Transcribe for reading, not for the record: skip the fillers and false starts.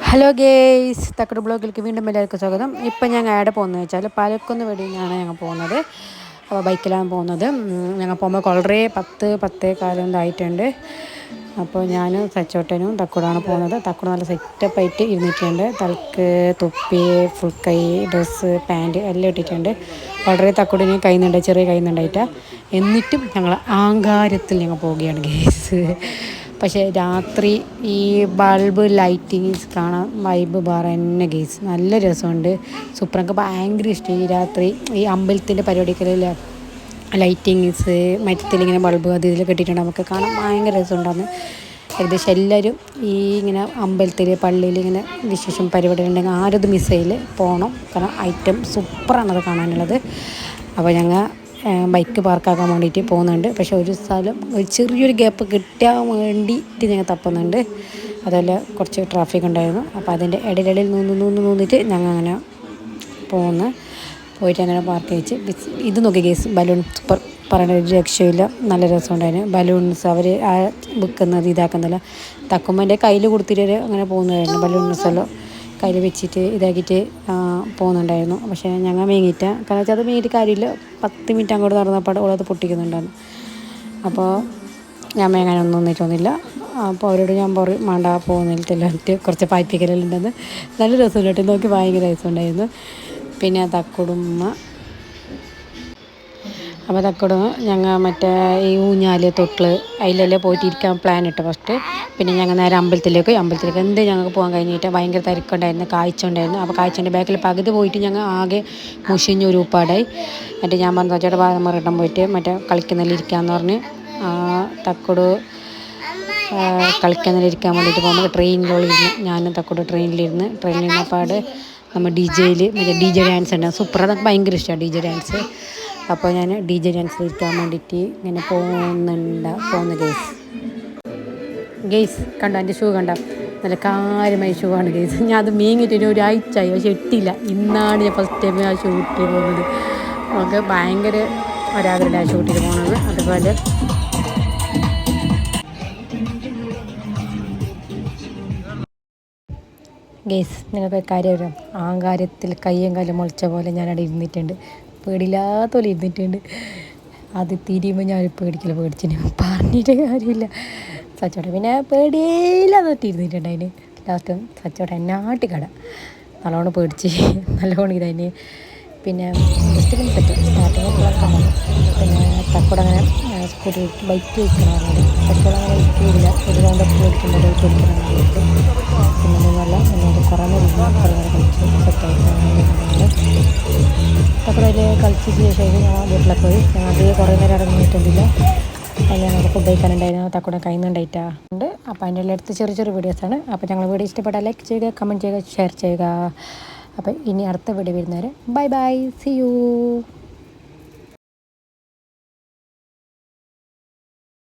Hello guys, തക്കട് ബ്ലോഗിലേക്ക് വീണ്ടും എല്ലാവർക്കും സ്വാഗതം. ഇപ്പം ഞങ്ങൾ എവിടെ പോകുന്നത് വെച്ചാൽ പാലക്കുന്ന് വെടിയാണ് ഞങ്ങൾ പോകുന്നത്. അപ്പോൾ ബൈക്കിലാണ് പോകുന്നത്. ഞങ്ങൾ പോകുമ്പോൾ വളരെ 10-10:15 ആയിട്ടുണ്ട്. അപ്പോൾ ഞാനും സച്ചോട്ടനും തക്കുടാണ് പോകുന്നത്. തക്കുട് നല്ല സെറ്റപ്പായിട്ട് ഇരുന്നിട്ടുണ്ട്. തലക്ക് തൊപ്പി, ഫുൾ കൈ ഡ്രസ്സ്, പാൻറ്റ് എല്ലാം ഇട്ടിട്ടുണ്ട്. വളരെ തക്കുടിന് കഴിയുന്നുണ്ട്, ചെറിയ കഴിയുന്നുണ്ടായിട്ടാണ്. എന്നിട്ടും ഞങ്ങൾ ആങ്കാരത്തിൽ ഞങ്ങൾ പോവുകയാണ് ഗേയ്സ്. പക്ഷേ രാത്രി ഈ ബൾബ് ലൈറ്റിങ്സ് കാണാൻ വൈബ് വേറെ തന്നെ ഗെയ്സ്. നല്ല രസമുണ്ട്. സൂപ്പർ. ഭയങ്കര ഇഷ്ടം ഈ രാത്രി ഈ അമ്പലത്തിൻ്റെ പരിപാടികളിൽ ലൈറ്റിങ്സ് മരത്തിലിങ്ങനെ ബൾബ് അത് ഇതിൽ കെട്ടിയിട്ടുണ്ട്. നമുക്ക് കാണാൻ ഭയങ്കര രസമുണ്ടാകുന്നു. ഏകദേശം എല്ലാവരും ഈ ഇങ്ങനെ അമ്പലത്തിൽ പള്ളിയിൽ ഇങ്ങനെ വിശേഷം പരിപാടികളുണ്ടെങ്കിൽ ആരത് മിസ് ചെയ്യില്ല, പോകണം. കാരണം ഐറ്റം സൂപ്പറാണത് കാണാനുള്ളത്. അപ്പോൾ ഞങ്ങൾ ബൈക്ക് പാർക്കാക്കാൻ വേണ്ടിയിട്ട് പോകുന്നുണ്ട്. പക്ഷേ ഒരു സ്ഥലം ഒരു ചെറിയൊരു ഗ്യാപ്പ് കിട്ടാൻ വേണ്ടിയിട്ട് ഞങ്ങൾ തപ്പുന്നുണ്ട്. അതുപോലെ കുറച്ച് ട്രാഫിക് ഉണ്ടായിരുന്നു. അപ്പോൾ അതിൻ്റെ ഇടയിലിടയിൽ നിന്നിട്ട് ഞങ്ങൾ അങ്ങനെ പോയിട്ട് അങ്ങനെ പാർക്ക് കഴിച്ച് ഇത് നോക്കി ഗേസ്. ബലൂൺ സൂപ്പർ, പറയുന്ന ഒരു രക്ഷയില്ല. നല്ല രസമുണ്ടായിരുന്നു. ബലൂൺസ് അവർ വിൽക്കുന്നത് ഇതാക്കുന്നില്ല. തക്കുമ്മൻ്റെ കയ്യിൽ കൊടുത്തിട്ട് അങ്ങനെ പോകുന്നതായിരുന്നു. ബലൂൺസ് എല്ലാം കയ്യിൽ വെച്ചിട്ട് ഇതാക്കിയിട്ട് പോകുന്നുണ്ടായിരുന്നു. പക്ഷേ ഞങ്ങൾ മേങ്ങിയിട്ട്, കാരണം വെച്ചാൽ അത് മേങ്ങിയിട്ട് കാര്യമില്ല. 10 മിനിറ്റ് അങ്ങോട്ട് നടന്നപ്പോൾ ഓളത് പൊട്ടിക്കുന്നുണ്ടായിരുന്നു. അപ്പോൾ ഞാൻ മേങ്ങാനൊന്നും നിന്നിട്ടൊന്നുമില്ല. അപ്പോൾ അവരോട് ഞാൻ പറയും വേണ്ട പോകുന്നില്ല, കുറച്ച് പായിപ്പിക്കലെല്ലാം ഉണ്ടെന്ന്. നല്ല രസമുണ്ട്, നോക്കി ഭയങ്കര രസമുണ്ടായിരുന്നു. പിന്നെ തക്കുടുമ്മ അപ്പോൾ തക്കോട് ഞങ്ങൾ മറ്റേ ഈ ഊഞ്ഞാല് തൊട്ടിൽ അതിലെല്ലാം പോയിട്ട് ഇരിക്കാൻ പ്ലാൻ ഇട്ട് ഫസ്റ്റ്. പിന്നെ ഞങ്ങൾ നേരെ അമ്പലത്തിലേക്ക് എന്ത് ഞങ്ങൾക്ക് പോകാൻ കഴിഞ്ഞിട്ട് ഭയങ്കര തിരക്കുണ്ടായിരുന്നു, കാഴ്ച ഉണ്ടായിരുന്നു. അപ്പോൾ കാഴ്ചൻ്റെ ബാക്കിൽ പകുതി പോയിട്ട് ഞങ്ങൾ ആകെ മുഷിഞ്ഞൊരു ഉപ്പാടായി. എന്നിട്ട് ഞാൻ പറഞ്ഞു ചേട്ടാ പാരമറിട്ടം പോയിട്ട് മറ്റേ കളിക്കുന്നില്ലിരിക്കാമെന്ന് പറഞ്ഞ് തക്കോട് കളിക്കുന്നില്ലിരിക്കാൻ വേണ്ടിയിട്ട് പോകുമ്പോൾ ട്രെയിനിലിരുന്ന് ഞാനും തക്കോട് ട്രെയിനിലിരുന്നപ്പാട് നമ്മൾ ഡി ജെ ഡാൻസ് ഉണ്ടാകും. സൂപ്പർ, അതൊക്കെ ഭയങ്കര ഇഷ്ടമാണ് ഡി ജെ ഡാൻസ്. അപ്പോൾ ഞാൻ ഡി ജെ ഡാൻസിലിരിക്കാൻ വേണ്ടിയിട്ട് ഇങ്ങനെ പോകുന്ന ഗെയ്സ് കണ്ടോ, എൻ്റെ ഷൂ കണ്ടോ, നല്ല കാര്യമായ ഷൂ ആണ് ഗെയ്സ്. ഞാൻ അത് മീങ്ങിയിട്ട് ഒരാഴ്ചയായി, പക്ഷെ ഇട്ടില്ല. ഇന്നാണ് ഞാൻ ഫസ്റ്റ് ടൈം ആ ഷൂ ഇട്ട് പോകുന്നത്. നമുക്ക് ഭയങ്കര ഒരാഗ്രഹം ആ ഷൂ ഇട്ടിട്ട് പോകുന്നത്. അതുപോലെ ഗെയ്സ് നിങ്ങൾക്ക് കാര്യം വരാം. ആങ്കാരത്തിൽ കയ്യും കാലും മുളച്ച പോലെ ഞാനവിടെ ഇരുന്നിട്ടുണ്ട്. പേടിയില്ലാത്ത പോലെ ഇരുന്നിട്ടുണ്ട്. അത് തിരിയുമ്പോൾ ഞാൻ പേടിച്ചിന് പറഞ്ഞിട്ട് കാര്യമില്ല. സച്ചോട്ടൻ പിന്നെ പേടിയില്ലാതെ ഇരുന്നിട്ടുണ്ട്. അതിന് ലാസ്റ്റ് സച്ചോട്ടൻ എന്നാട്ടി കട നല്ലോണം പേടിച്ച് നല്ലോണം ഇതതിന്. പിന്നെ ജസ്റ്റ് സ്റ്റാർട്ടിങ് പിന്നെ തക്കോട് അങ്ങനെ സ്കൂട്ടി ബൈക്ക് വയ്ക്കണമെന്നുണ്ട്. തക്കോട് അങ്ങനെ ഇരിക്കില്ല, ഒരു റൗണ്ടൊക്കെ ഓടിക്കുമ്പോൾ ബൈക്ക് ഓടിക്കണം വേണ്ടിയിട്ട്. പിന്നെ നല്ല എന്നോട് കുറേ നേരം കളിച്ചു സെറ്റായിട്ട് തക്കോട് അതിൽ കളിച്ചതിന് ശേഷം ഞാൻ വീട്ടിലൊക്കെ പോയി. ഞാൻ അതേ കുറേ നേരം ഇറങ്ങിയിട്ടില്ല. അതിൽ ഞങ്ങൾക്ക് ഫുഡ് കഴിക്കാനുണ്ടായിരുന്നു. തക്കോടെ കയ്യുന്നുണ്ടായിട്ടാ ഉണ്ട്. അപ്പോൾ അതിൻ്റെ എല്ലാം അടുത്ത് ചെറിയ വീഡിയോസാണ്. അപ്പോൾ ഞങ്ങൾ വീഡിയോ ഇഷ്ടപ്പെട്ടാൽ ലൈക്ക് ചെയ്യുക, കമൻറ്റ് ചെയ്യുക, ഷെയർ ചെയ്യുക. അപ്പോൾ ഇനി അടുത്ത വീഡിയോ വരുന്നവരെ ബൈ ബൈ, സി യു.